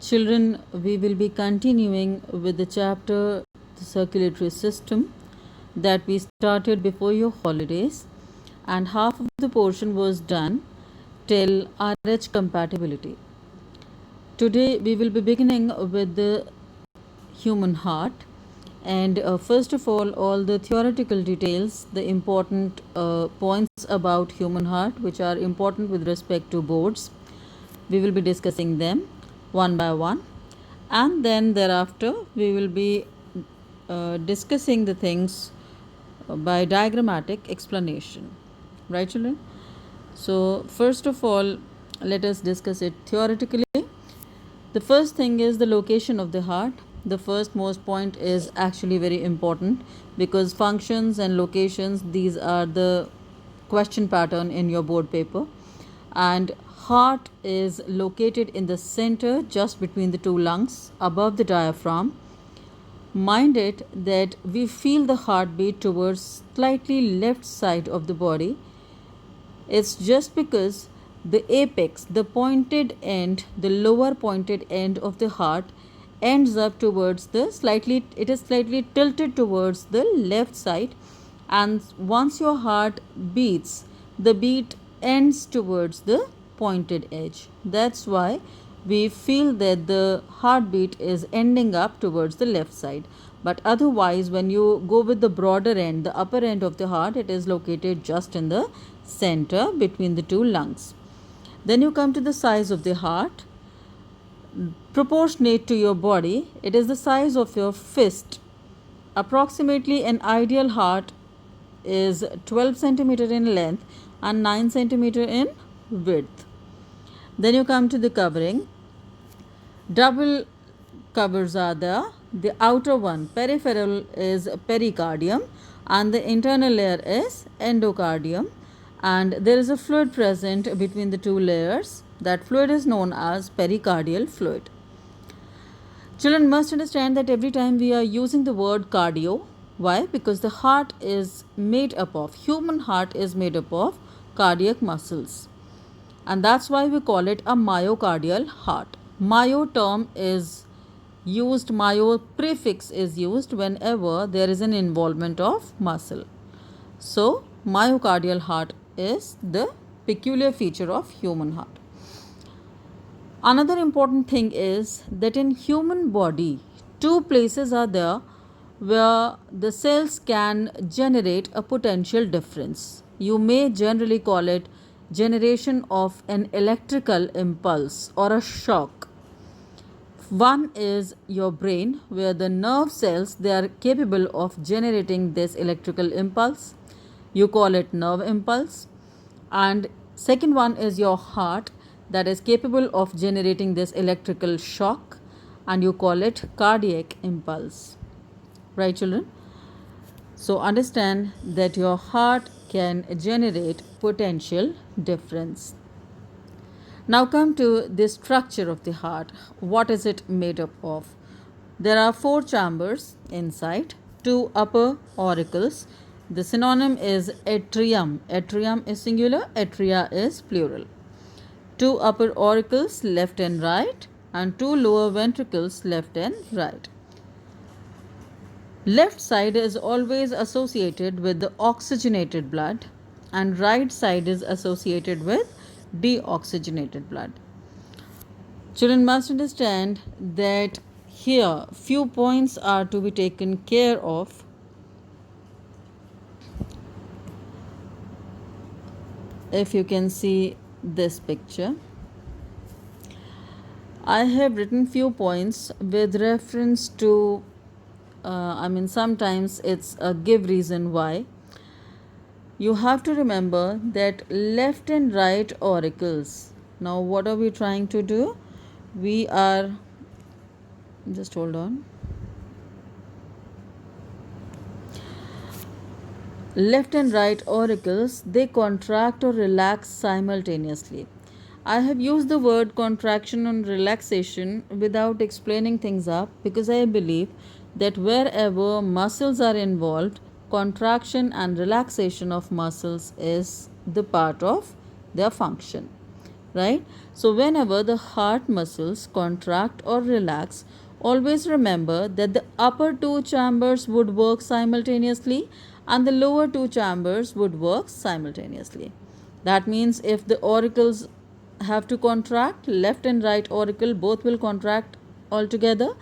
Children, we will be continuing with the chapter The Circulatory System that we started before your holidays, and half of the portion was done till RH compatibility. Today, we will be beginning with the human heart, and first of all the theoretical details, the important points about human heart which are important with respect to boards. We will be discussing them one by one, and then thereafter we will be discussing the things by diagrammatic explanation. Right, children? So, first of all, let us discuss it theoretically. The first thing is the location of the heart. The first most point is actually very important because functions and locations, these are the question pattern in your board paper. And heart is located in the center just between the two lungs above the diaphragm. Mind it that we feel the heartbeat towards slightly left side of the body. It's just because the apex, the pointed end, the lower pointed end of the heart ends up towards the it is slightly tilted towards the left side, and once your heart beats, the beat ends towards the pointed edge. That's why we feel that the heartbeat is ending up towards the left side. But otherwise, when you go with the broader end, the upper end of the heart, it is located just in the center between the two lungs. Then you come to the size of the heart. Proportionate to your body, it is the size of your fist. Approximately an ideal heart is 12 centimeter in length and 9 centimeter in width. Then you come to the covering. Double covers are there. The outer one, peripheral, is pericardium, and the internal layer is endocardium, and there is a fluid present between the two layers. That fluid is known as pericardial fluid. Children must understand that every time we are using the word cardio, why? Because the heart is made up of, human heart is made up of cardiac muscles, and that's why we call it a myocardial heart. Myo term is used, myo prefix is used whenever there is an involvement of muscle. So, myocardial heart is the peculiar feature of human heart. Another important thing is that in human body, two places are there where the cells can generate a potential difference. You may generally call it generation of an electrical impulse or a shock. One is your brain, where the nerve cells, they are capable of generating this electrical impulse. You call it nerve impulse. And second one is your heart, that is capable of generating this electrical shock, and you call it cardiac impulse. Right, children? So understand that your heart can generate potential difference. Now come to the structure of the heart. What is it made up of? There are 4 chambers inside, 2 upper auricles. The synonym is atrium. Atrium is singular, atria is plural. 2 upper auricles left and right, and 2 lower ventricles left and right. Left side is always associated with the oxygenated blood, and right side is associated with deoxygenated blood. Children must understand that here few points are to be taken care of. If you can see this picture, I have written few points with reference to sometimes it's a give reason why. You have to remember that left and right auricles. Now what are we trying to do? We are, just hold on. Left and right auricles, they contract or relax simultaneously. I have used the word contraction and relaxation without explaining things up because I believe that wherever muscles are involved, contraction and relaxation of muscles is the part of their function. right? So whenever the heart muscles contract or relax, always remember that the upper two chambers would work simultaneously and the lower two chambers would work simultaneously. That means if the auricles have to contract, left and right auricle both will contract altogether,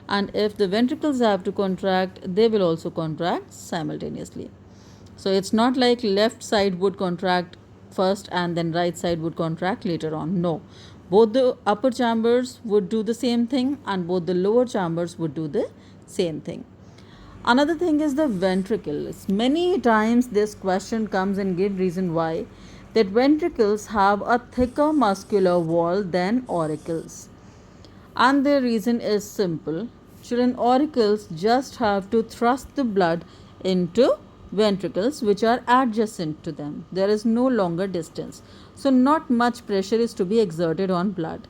and if the ventricles have to contract, they will also contract simultaneously. So it's not like left side would contract first and then right side would contract later on. No. Both the upper chambers would do the same thing and both the lower chambers would do the same thing. Another thing is the ventricles. Many times this question comes and give reason why that ventricles have a thicker muscular wall than auricles. And the reason is simple. Children, auricles just have to thrust the blood into ventricles which are adjacent to them. There is no longer distance. So not much pressure is to be exerted on blood.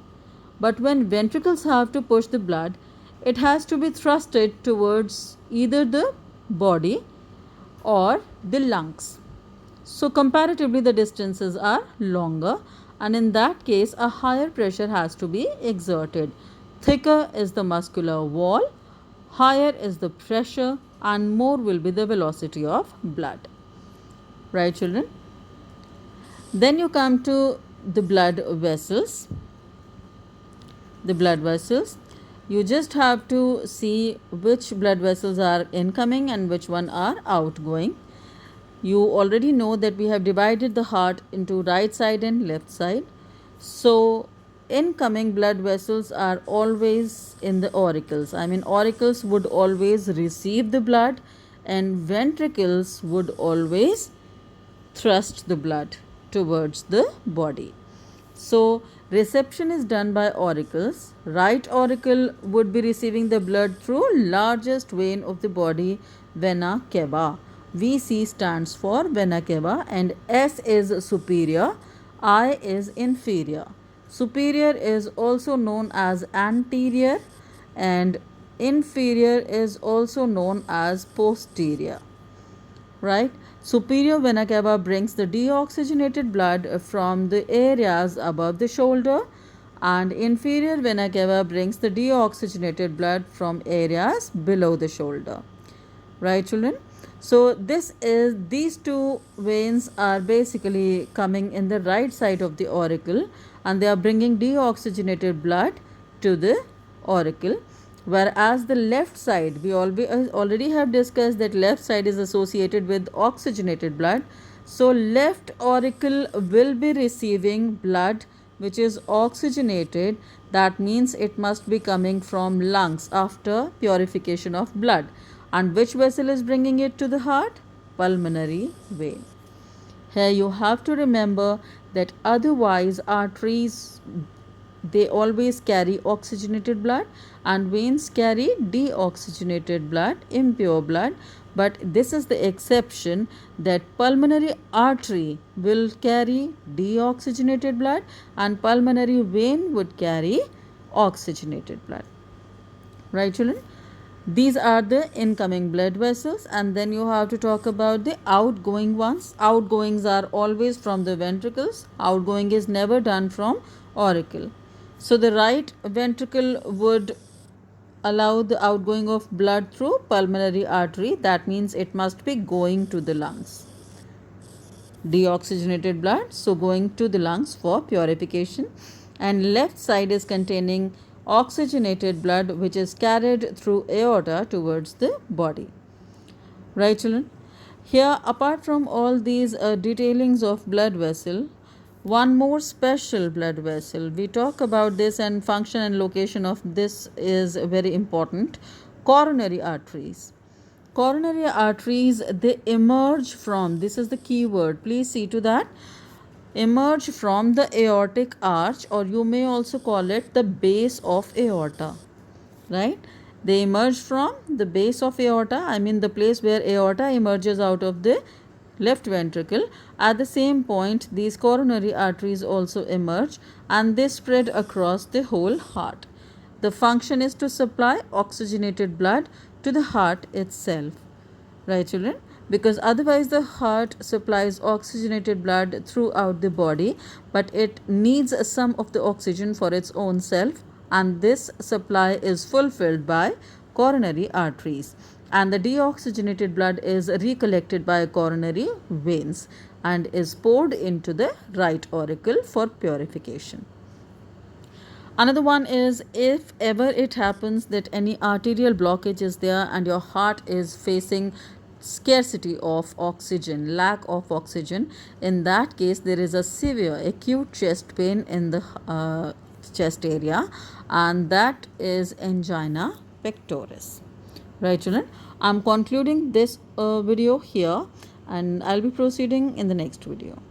But when ventricles have to push the blood, it has to be thrusted towards either the body or the lungs. So comparatively the distances are longer, and in that case a higher pressure has to be exerted. Thicker is the muscular wall, higher is the pressure, and more will be the velocity of blood. Right, children? Then you come to the blood vessels. The blood vessels. You just have to see which blood vessels are incoming and which one are outgoing. You already know that we have divided the heart into right side and left side. So incoming blood vessels are always in the auricles. I mean, auricles would always receive the blood and ventricles would always thrust the blood towards the body. So reception is done by auricles. Right auricle would be receiving the blood through largest vein of the body, vena cava. VC stands for vena cava and S is superior, I is inferior. Superior is also known as anterior and inferior is also known as posterior. Right? Superior vena cava brings the deoxygenated blood from the areas above the shoulder, and inferior vena cava brings the deoxygenated blood from areas below the shoulder. Right, children? So these two veins are basically coming in the right side of the auricle and they are bringing deoxygenated blood to the auricle, whereas the left side, we already have discussed that left side is associated with oxygenated blood. So left auricle will be receiving blood which is oxygenated. That means it must be coming from lungs after purification of blood. And which vessel is bringing it to the heart? Pulmonary vein. Here you have to remember that otherwise arteries, they always carry oxygenated blood and veins carry deoxygenated blood, impure blood. But this is the exception that pulmonary artery will carry deoxygenated blood and pulmonary vein would carry oxygenated blood. Right, children? These are the incoming blood vessels, and then you have to talk about the outgoing ones. Outgoings are always from the ventricles. Outgoing is never done from auricle. So the right ventricle would allow the outgoing of blood through pulmonary artery. That means it must be going to the lungs. Deoxygenated blood, so going to the lungs for purification. And left side is containing oxygenated blood which is carried through aorta towards the body. Right, children? Here, apart from all these detailings of blood vessel, one more special blood vessel. We talk about this, and function and location of this is very important. Coronary arteries. Coronary arteries, they emerge from, this is the key word, please see to that, emerge from the aortic arch, or you may also call it the base of aorta. Right? They emerge from the base of aorta, I mean the place where aorta emerges out of the left ventricle. At the same point, these coronary arteries also emerge and they spread across the whole heart. The function is to supply oxygenated blood to the heart itself. Right, children? because otherwise the heart supplies oxygenated blood throughout the body, but it needs some of the oxygen for its own self, and this supply is fulfilled by coronary arteries, and the deoxygenated blood is recollected by coronary veins and is poured into the right auricle for purification. Another one is, if ever it happens that any arterial blockage is there and your heart is facing scarcity of oxygen, lack of oxygen, in that case there is a severe acute chest pain in the chest area, and that is angina pectoris. Right, children? I'm concluding this video here, and I'll be proceeding in the next video.